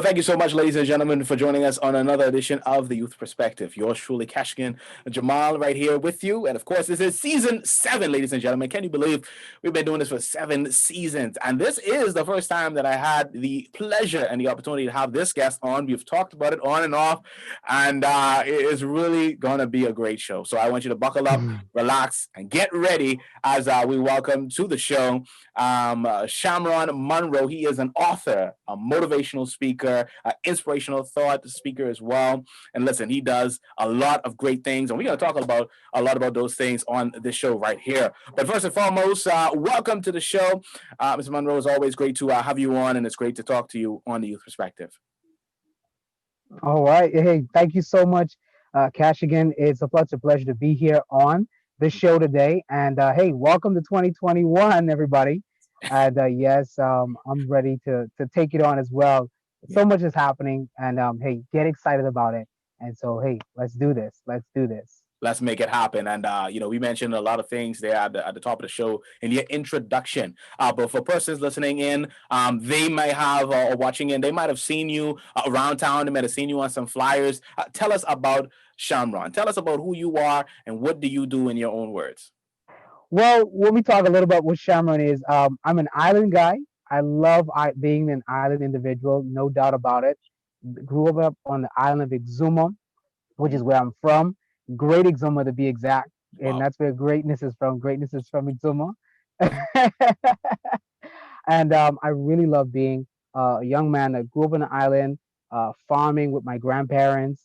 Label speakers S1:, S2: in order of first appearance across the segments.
S1: thank you so much, ladies and gentlemen, for joining us on another edition of The Youth Perspective. Yours truly, Keshagen, Jamal, right here with you. And of course, this is season 7, ladies and gentlemen. Can you believe we've been doing this for 7 seasons? And this is the first time that I had the pleasure and the opportunity to have this guest on. We've talked about it on and off, and it is really going to be a great show. So I want you to buckle up, relax, and get ready as we welcome to the show Shamron Munroe. He is an author, a motivational speaker, an inspirational thought speaker as well. And listen, he does a lot of great things, and we're going to talk about a lot about those things on this show right here. But first and foremost, welcome to the show. Mr. Munroe, it's always great to have you on, and it's great to talk to you on the Youth Perspective.
S2: All right. Hey, thank you so much, Keshagen. It's a pleasure to be here on the show today. And hey, welcome to 2021, everybody. And yes, I'm ready to take it on as well. So much is happening, and hey, get excited about it. And so, hey, let's do this. Let's do this.
S1: Let's make it happen. And, we mentioned a lot of things there at the top of the show in your introduction. But for persons listening in, they might have, or watching in, they might have seen you around town. They might have seen you on some flyers. Tell us about Shamron. Tell us about who you are and what do you do in your own words.
S2: Well, let me talk a little about what Shamron is. I'm an island guy. I love being an island individual, no doubt about it. Grew up on the island of Exuma, which is where I'm from. Great Exuma to be exact.
S1: Wow.
S2: And that's where greatness is from. Greatness is from Exuma. And I really love being a young man that grew up on the island, farming with my grandparents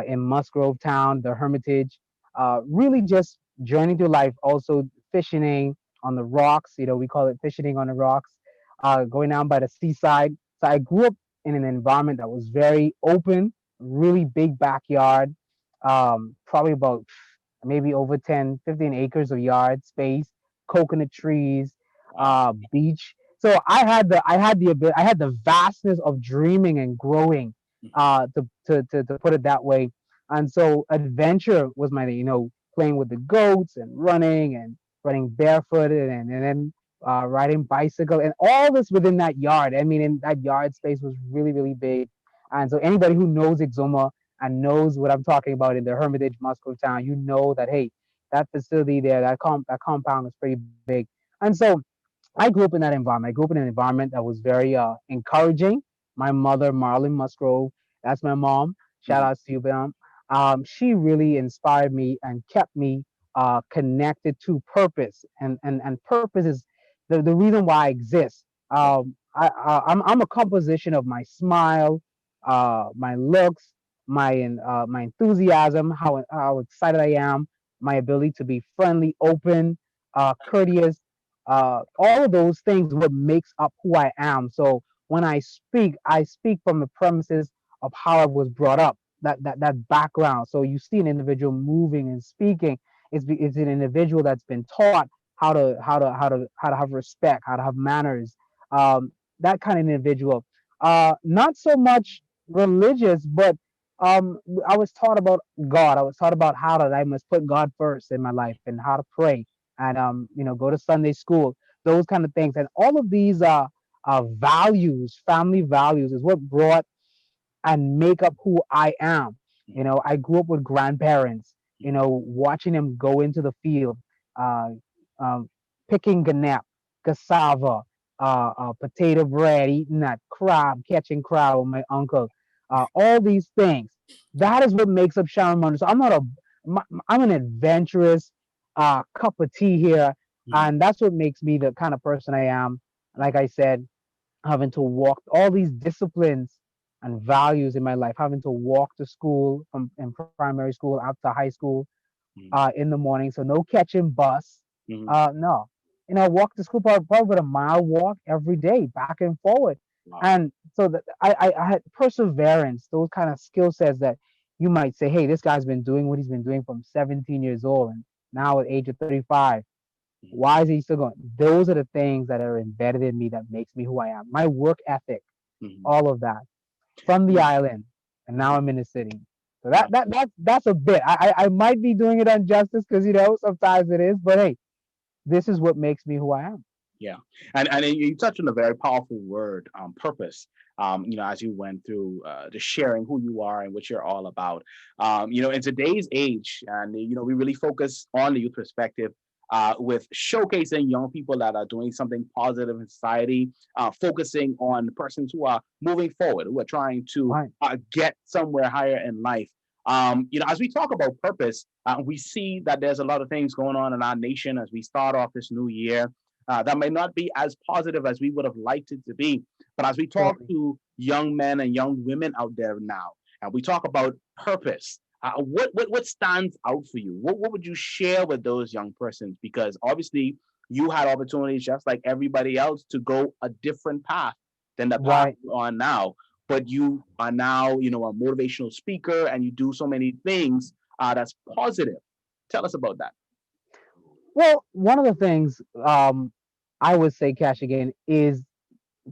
S2: in Musgrove Town, the Hermitage. Really just journeying through life, also fishing on the rocks. We call it fishing on the rocks, going down by the seaside. So I grew up in an environment that was very open, really big backyard, probably about maybe over 10, 15 acres of yard space, coconut trees, beach. So I had the vastness of dreaming and growing, to put it that way. And so adventure was my, playing with the goats and running barefooted and then riding bicycle and all this within that yard. I mean, in that yard space was really, really big. And so anybody who knows Exuma and knows what I'm talking about in the Hermitage, Musgrove Town, you know that, hey, that facility there, that compound is pretty big. And so I grew up in that environment. I grew up in an environment that was very encouraging. My mother, Marlon Musgrove, that's my mom. Shout outs to you, ma'am. She really inspired me and kept me connected to purpose. And purpose is the reason why I exist. I'm a composition of my smile, my looks, my enthusiasm, how excited I am, my ability to be friendly, open, courteous, all of those things what makes up who I am. So when I speak from the premises of how I was brought up, that background. So you see an individual moving and speaking. It's an individual that's been taught how to have respect, how to have manners. That kind of individual. Not so much religious, but I was taught about God. I was taught about how that I must put God first in my life and how to pray and go to Sunday school, those kind of things. And all of these values, family values, is what brought and make up who I am. I grew up with grandparents, watching them go into the field, uh, picking ganap, cassava, potato bread, eating that crab, catching crab with my uncle, all these things. That is what makes up Shamron Munroe. So I'm an adventurous cup of tea here, and that's what makes me the kind of person I am. Like I said, having to walk all these disciplines and values in my life, having to walk to school in primary school up to high school in the morning. So no catching bus. No. I walk to school probably about a mile walk every day, back and forward.
S1: Wow.
S2: And so that I had perseverance, those kind of skill sets that you might say, hey, this guy's been doing what he's been doing from 17 years old and now at age of 35. Why is he still going? Those are the things that are embedded in me that makes me who I am. My work ethic, all of that. From the island, and now I'm in the city. So that's a bit. I might be doing it injustice because sometimes it is, but hey, this is what makes me who I am.
S1: Yeah, and you touched on a very powerful word, purpose. as you went through just sharing who you are and what you're all about. In today's age, and we really focus on the youth perspective with showcasing young people that are doing something positive in society, focusing on persons who are moving forward, who are trying to
S2: Right.
S1: get somewhere higher in life. As we talk about purpose, we see that there's a lot of things going on in our nation as we start off this new year that may not be as positive as we would have liked it to be. But as we talk
S2: Surely.
S1: to young men and young women out there now, and we talk about purpose, what stands out for you? What would you share with those young persons? Because obviously you had opportunities just like everybody else to go a different path than the path
S2: Right.
S1: you're on now. But you are now, a motivational speaker, and you do so many things that's positive. Tell us about that.
S2: Well, one of the things I would say, Cash, again, is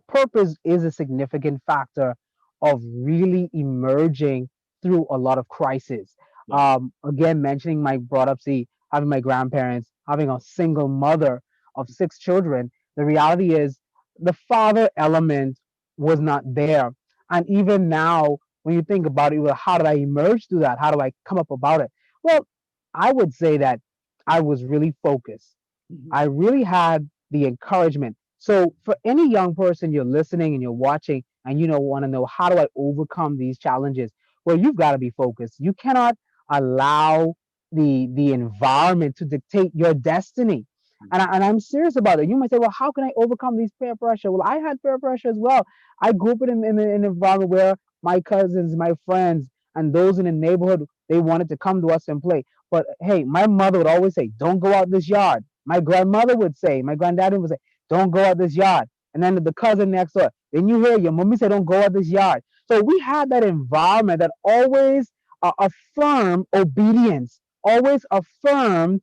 S2: purpose is a significant factor of really emerging through a lot of crisis.
S1: Yeah.
S2: Again, mentioning my brought up, see, having my grandparents, having a single mother of 6 children, the reality is the father element was not there. And even now, when you think about it, well, how did I emerge through that? How do I come up about it? Well, I would say that I was really focused.
S1: Mhm.
S2: I really had the encouragement. So for any young person you're listening and you're watching and want to know how do I overcome these challenges? Well, you've got to be focused. You cannot allow the environment to dictate your destiny. And I'm serious about it. You might say, well, how can I overcome these peer pressure? Well, I had peer pressure as well. I grew up in an environment where my cousins, my friends, and those in the neighborhood, they wanted to come to us and play. But hey, my mother would always say, don't go out this yard. My grandmother would say, my granddaddy would say, don't go out this yard. And then the cousin next door, then you hear your mommy say, don't go out this yard. So we had that environment that always affirmed obedience, always affirmed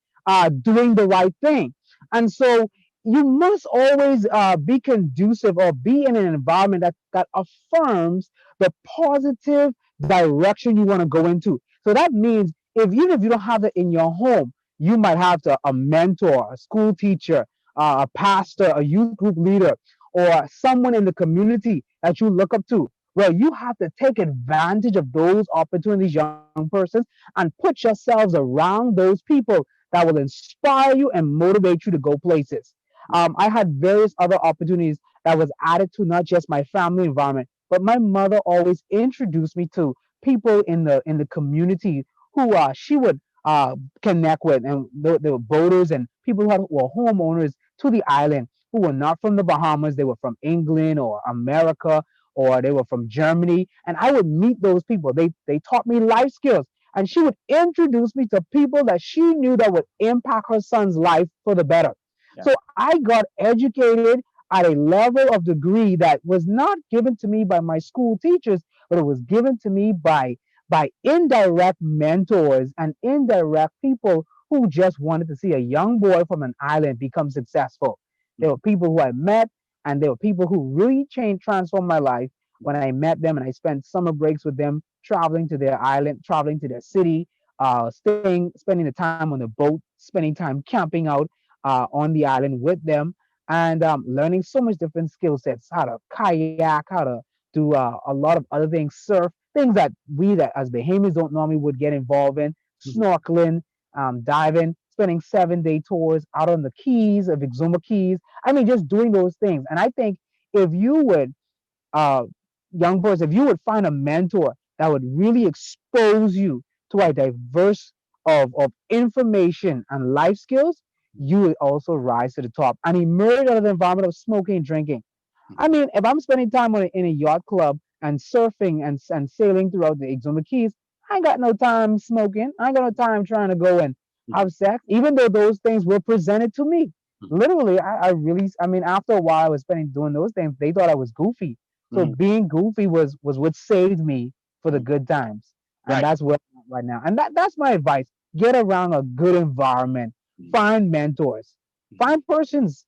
S2: doing the right thing. And so you must always be conducive or be in an environment that affirms the positive direction you want to go into. So that means even if you don't have it in your home, you might have a mentor, a school teacher, a pastor, a youth group leader, or someone in the community that you look up to. Well, you have to take advantage of those opportunities, young persons, and put yourselves around those people that will inspire you and motivate you to go places. I had various other opportunities that was added to not just my family environment, but my mother always introduced me to people in the community who she would connect with, and there were boaters and people were homeowners to the island who were not from the Bahamas. They were from England or America, or they were from Germany, and I would meet those people. They taught me life skills, and she would introduce me to people that she knew that would impact her son's life for the better.
S1: Yeah.
S2: So I got educated at a level of degree that was not given to me by my school teachers, but it was given to me by indirect mentors and indirect people who just wanted to see a young boy from an island become successful. There were
S1: Mhm.
S2: people who I met, and there were people who really transformed my life when I met them, and I spent summer breaks with them, traveling to their island, traveling to their city, spending the time on the boat, spending time camping out on the island with them, and learning so much different skill sets: how to kayak, how to do a lot of other things, surf, things that we that as Bahamians don't normally would get involved in,
S1: Mhm.
S2: snorkeling, diving, spending 7-day tours out on the Keys of Exuma Keys. I mean, just doing those things. And I think if you would, uh, young person, if you would find a mentor that would really expose you to a diverse of information and life skills, you would also rise to the top and emerge out of the environment of smoking and drinking. I mean, if I'm spending time in a yacht club and surfing and sailing throughout the Exuma Keys, I ain't got no time smoking. I ain't got no time trying to go and
S1: Mhm.
S2: have sex, even though those things were presented to me.
S1: Mhm.
S2: Literally, I really, I mean, after a while I was spending doing those things, they thought I was goofy. So
S1: Mhm.
S2: being goofy was what saved me for the
S1: Mhm.
S2: good times. And
S1: Right.
S2: that's where I'm at right now. And that's my advice. Get around a good environment.
S1: Mhm.
S2: Find mentors.
S1: Mhm.
S2: Find persons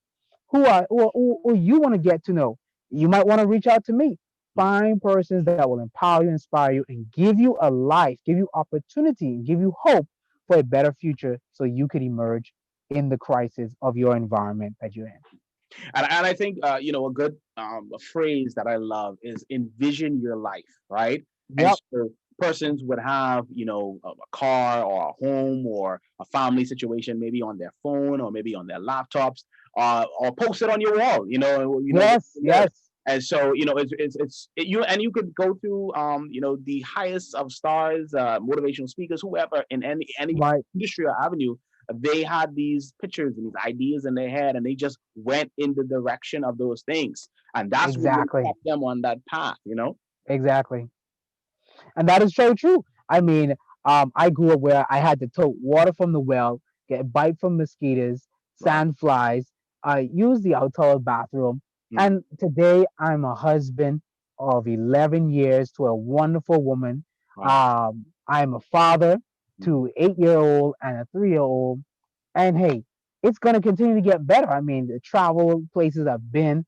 S2: who you want to get to know. You might want to reach out to me.
S1: Mhm.
S2: Find persons that will empower you, inspire you, and give you a life, give you opportunity, and give you hope for a better future so you could emerge in the crisis of your environment that you're in.
S1: And I think a good a phrase that I love is envision your life, right? And
S2: Yep,
S1: so persons would have a car or a home or a family situation maybe on their phone or maybe on their laptops, or post it on your wall. Where
S2: yes,
S1: you live.
S2: yes,
S1: And so you could go through the highest of stars, motivational speakers, whoever in any
S2: right,
S1: industry or avenue. They had these pictures and these ideas in their head, and they just went in the direction of those things, and that's what really
S2: exactly,
S1: kept them on that path.
S2: exactly. And that is so true. I mean, I grew up where I had to tote water from the well, get bite from mosquitoes,
S1: Right.
S2: sand flies, use the outdoor bathroom.
S1: Mm.
S2: And today I'm a husband of 11 years to a wonderful woman.
S1: Wow.
S2: I'm a father
S1: Mm.
S2: to 8-year old and a 3-year old. And hey, it's going to continue to get better. I mean, the travel places I've been,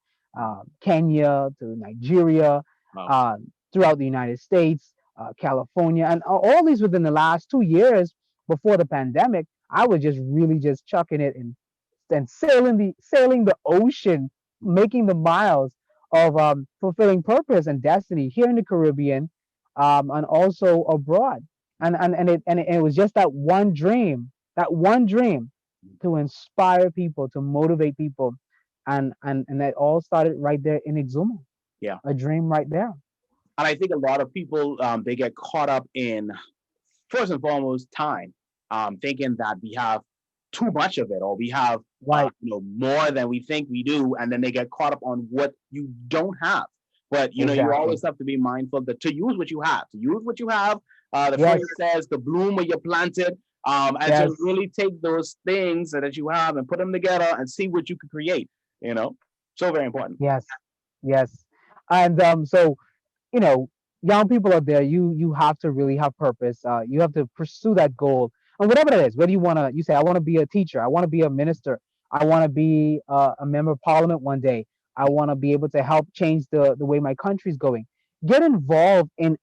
S2: Kenya to Nigeria,
S1: Wow.
S2: uh, throughout the United States, California, and all these within the last 2 years before the pandemic. I was just really just chucking it and sailing the ocean, making the miles of fulfilling purpose and destiny here in the Caribbean, and also abroad. And it was just that one dream to inspire people, to motivate people, and that all started right there in Exuma,
S1: Yeah.
S2: a dream right there.
S1: And I think a lot of people, they get caught up in, first and foremost, time, thinking that we have too much of it, or we have
S2: Right,
S1: more than we think we do, and then they get caught up on what you don't have. But you
S2: exactly.
S1: always have to be mindful that to use what you have, to use what you have. The phrase
S2: Yes,
S1: says, "The bloom where you planted," and to
S2: yes,
S1: really take those things that you have and put them together and see what you can create. You know, so very important.
S2: yes, yes. And so you know, young people out there, you have to really have purpose. You have to pursue that goal, and whatever that is. Whether you say, I want to be a teacher, I want to be a minister, I want to be a member of parliament one day, I want to be able to help change the way my country's going. Get involved in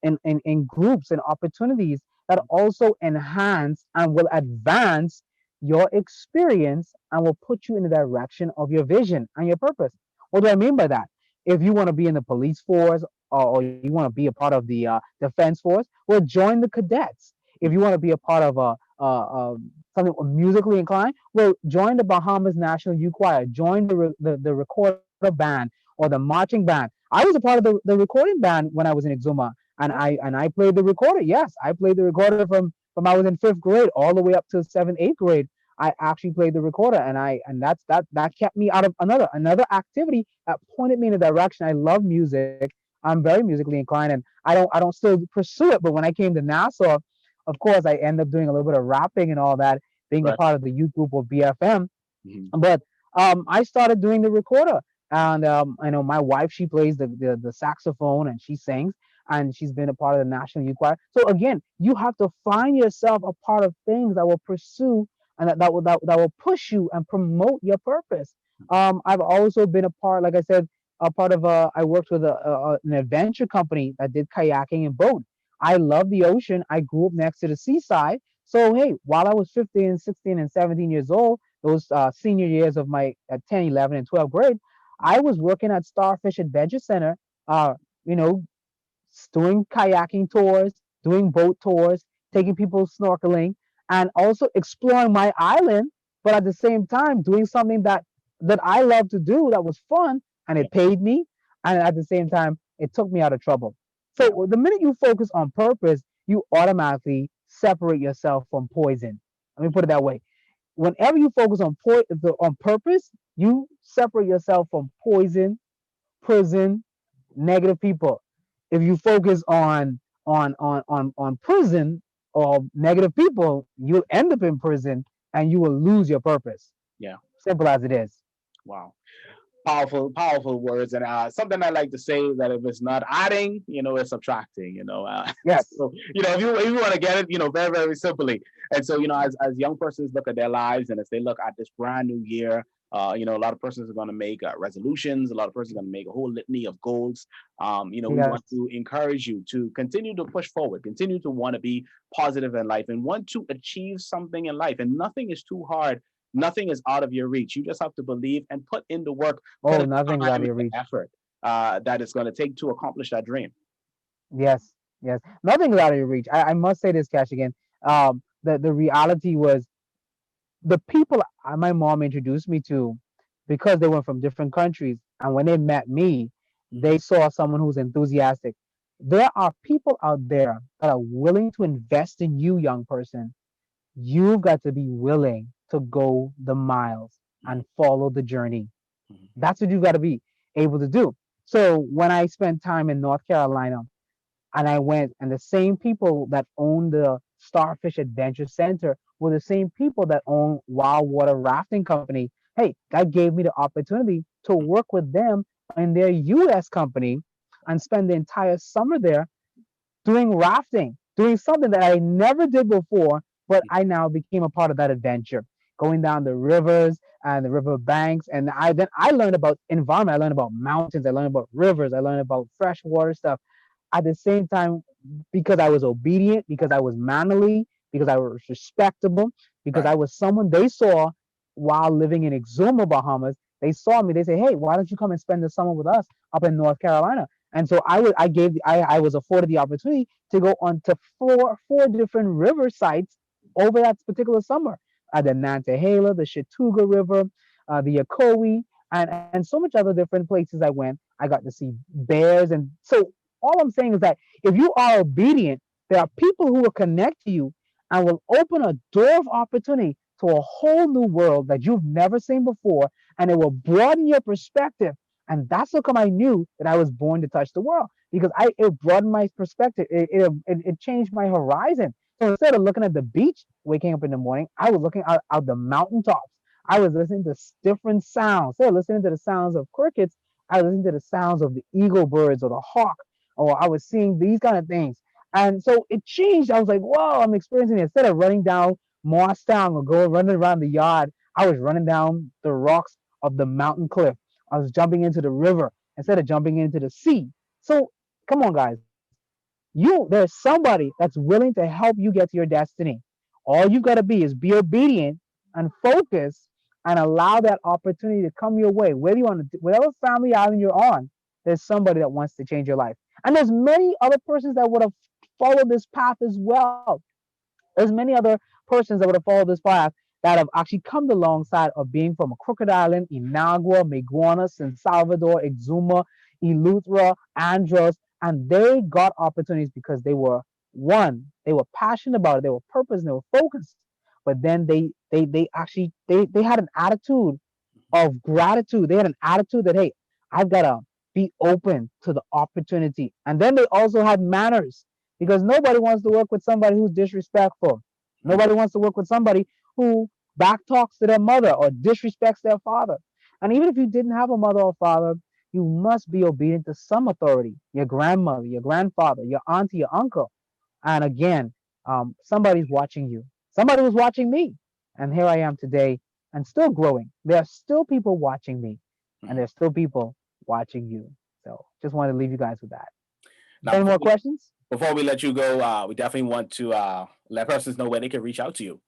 S2: groups and opportunities that also enhance and will advance your experience and will put you in the direction of your vision and your purpose. What do I mean by that? If you want to be in the police force, or you want to be a part of the defense force, well, join the cadets. If you want to be a part of something musically inclined, well, join the Bahamas National Youth Choir, join the recorder band or the marching band. I was a part of the recording band when I was in Exuma, and I played the recorder. Yes, I played the recorder from I was in 5th grade all the way up to 7th, 8th grade. I actually played the recorder, and that kept me out of another activity that pointed me in a direction. I love music. I'm very musically inclined, and I don't still pursue it. But when I came to Nassau, of course, I end up doing a little bit of rapping and all that, being a
S1: Right.
S2: part of the youth group of BFM.
S1: Mhm.
S2: But I started doing the recorder, and I know my wife, she plays the saxophone and she sings, and she's been a part of the National Youth Choir. So again, you have to find yourself a part of things that will pursue and that will push you and promote your purpose. I've also been a part, like I said, a part of I worked with an adventure company that did kayaking and boat. I love the ocean. I grew up next to the seaside. So hey, while I was 15, 16, and 17 years old, those senior years of my 10, 11, and 12th grade, I was working at Starfish Adventure Center, uh, you know, doing kayaking tours, doing boat tours, taking people snorkeling, and also exploring my island. But at the same time, doing something that I love to do that was fun and
S1: Yeah.
S2: it paid me, and at the same time, it took me out of trouble.
S1: Yeah.
S2: So the minute you focus on purpose, you automatically separate yourself from poison. Let me put it that way. Whenever you focus on purpose, you separate yourself from poison, prison, negative people. If you focus on prison or negative people, you'll end up in prison and you will lose your purpose.
S1: Yeah.
S2: Simple as it is.
S1: Wow. Powerful, powerful words. And something I like to say that if it's not adding, it's subtracting.
S2: Yes.
S1: So if you want to get it, very very simply. And so as young persons look at their lives, and as they look at this brand new year, a lot of persons are going to make resolutions. A lot of persons are going to make a whole litany of goals. We want
S2: Yes.
S1: to encourage you to continue to push forward, continue to want to be positive in life, and want to achieve something in life. And nothing is too hard Nothing is out of your reach. You just have to believe and put in the work, put
S2: Oh,
S1: in the
S2: nothing's out
S1: time
S2: of
S1: and
S2: your
S1: the
S2: reach.
S1: effort that it's going to take to accomplish that dream.
S2: Yes, yes, nothing's out of your reach. I must say this, Cash again. The reality was the people my mom introduced me to, because they were from different countries, and when they met me,
S1: Mhm.
S2: they saw someone who's enthusiastic. There are people out there that are willing to invest in you, young person. You've got to be willing to go the miles
S1: Mhm.
S2: and follow the journey.
S1: Mhm.
S2: That's what you've got to be able to do. So when I spent time in North Carolina, and I went, and the same people that own the Starfish Adventure Center were the same people that own Wild Water Rafting Company. Hey, that gave me the opportunity to work with them in their US company and spend the entire summer there doing rafting, doing something that I never did before, but I now became a part of that adventure, going down the rivers and the river banks. And I learned about environment. I learned about mountains. I learned about rivers. I learned about freshwater stuff at the same time, because I was obedient, because I was manly, because I was respectable, because
S1: Right.
S2: I was someone they saw while living in Exuma, Bahamas. They saw me. They say, "Hey, why don't you come and spend the summer with us up in North Carolina?" And so I was afforded the opportunity to go on to four different river sites over that particular summer. The Nantahala, the Chattooga River, the Ocoee, and so much other different places I went. I got to see bears, and so all I'm saying is that if you are obedient, there are people who will connect to you and will open a door of opportunity to a whole new world that you've never seen before, and it will broaden your perspective. And that's how come I knew that I was born to touch the world, because it broadened my perspective. It changed my horizon. So instead of looking at the beach, waking up in the morning, I was looking out the mountaintops. I was listening to different sounds. Instead of listening to the sounds of crickets, I was listening to the sounds of the eagle birds or the hawk, or I was seeing these kind of things. And so it changed. I was like, whoa, I'm experiencing it. Instead of running down Morristown or going running around the yard, I was running down the rocks of the mountain cliff. I was jumping into the river instead of jumping into the sea. So come on, guys. There's somebody that's willing to help you get to your destiny. All you've got to be is be obedient and focus and allow that opportunity to come your way. Whether you're on whatever family island you're on, there's somebody that wants to change your life. And there's many other persons that would have followed this path as well. There's many other persons that would have followed this path that have actually come alongside of being from a Crooked Island, Inagua, Maguana, San Salvador, Exuma, Eleuthera, Andros, and they got opportunities because they were passionate about it, they were purpose, and they were focused. But then they actually they had an attitude of gratitude. They had an attitude that, hey, I've got to be open to the opportunity. And then they also had manners, because nobody wants to work with somebody who's disrespectful.
S1: Mhm.
S2: Nobody wants to work with somebody who back talks to their mother or disrespects their father. And even if you didn't have a mother or father, you must be obedient to some authority, your grandmother, your grandfather, your auntie, your uncle. And again, somebody's watching you. Somebody was watching me. And here I am today and still growing. There are still people watching me, and
S1: Mhm.
S2: there's still people watching you. So just wanted to leave you guys with that.
S1: Now,
S2: Any more questions?
S1: before we let you go, we definitely want to let persons know where they can reach out to you.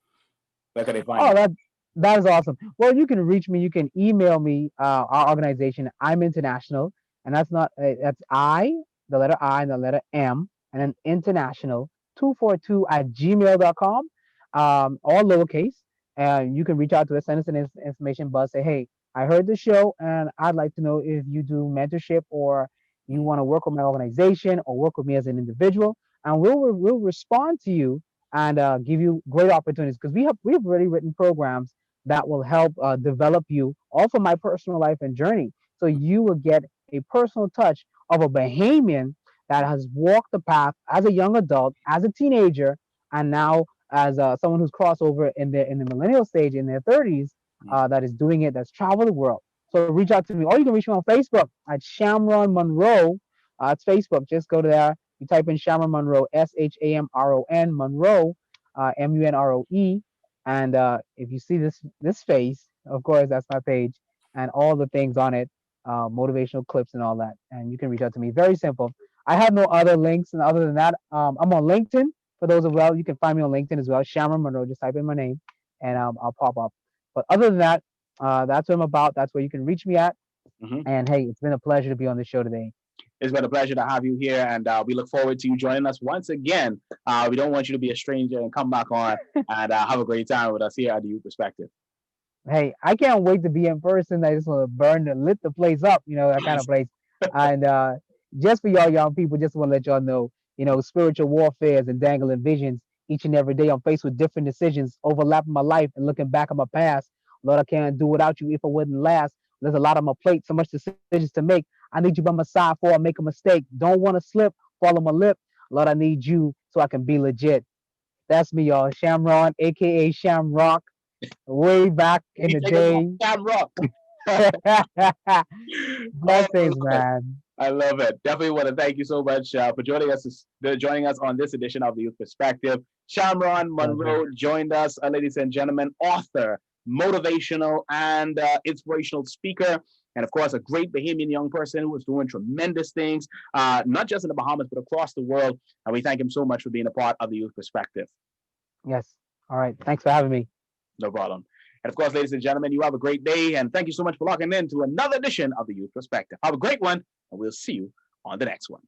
S1: Where can they find
S2: Oh,
S1: you?
S2: that is awesome. Well, you can reach me. You can email me. Our organization, I'm International, and that's the letter I, and the letter M, and then international 242 at gmail.com, all lowercase. And you can reach out to us, send us an information buzz, say, hey, I heard the show, and I'd like to know if you do mentorship, or you
S1: Mhm.
S2: want to work with my organization or work with me as an individual, and we'll respond to you and give you great opportunities, because we've already written programs that will help develop you all for my personal life and journey. So you will get a personal touch of a Bahamian that has walked the path as a young adult, as a teenager, and now as someone who's crossed over in the millennial stage in their 30s,
S1: Mhm.
S2: that is doing it, that's traveled the world. So reach out to me, or you can reach me on Facebook at Shamron Munroe. It's Facebook. Just go to there. You type in Shamron Munroe, Shamron Munroe, Munroe, and if you see this face, of course, that's my page, and all the things on it, motivational clips and all that. And you can reach out to me. Very simple. I have no other links, and other than that, I'm on LinkedIn. For those as well, you can find me on LinkedIn as well. Shamron Munroe. Just type in my name, and I'll pop up. But other than that, that's what I'm about. That's where you can reach me at.
S1: Mhm.
S2: And hey, it's been a pleasure to be on the show today.
S1: It's been a pleasure to have you here, and we look forward to you joining us once again. We don't want you to be a stranger and come back on and have a great time with us here at the Youth Perspective.
S2: Hey, I can't wait to be in person. I just want to lit the place up, that kind of place. And just for y'all young people, just want to let y'all know, spiritual warfares and dangling visions each and every day. I'm faced with different decisions, overlapping my life and looking back at my past. Lord, I can't do without you if I wouldn't last. There's a lot on my plate, so much decisions to make. I need you by my side before I make a mistake. Don't want to slip, follow my lip. Lord, I need you so I can be legit. That's me, y'all. Shamron, aka Shamrock, way back in
S1: We
S2: the
S1: take it back,
S2: day.
S1: camera. Oh,
S2: Blessings, man.
S1: I love it. Definitely want to thank you so much for joining us on this edition of the Youth Perspective. Shamron
S2: Pleasure.
S1: Munroe joined us, ladies and gentlemen, author, motivational and inspirational speaker, and of course, a great Bahamian young person who is doing tremendous things, not just in the Bahamas, but across the world. And we thank him so much for being a part of the Youth Perspective.
S2: Yes. All right. Thanks for having me.
S1: No problem. And of course, ladies and gentlemen, you have a great day. And thank you so much for logging in to another edition of the Youth Perspective. Have a great one, and we'll see you on the next one.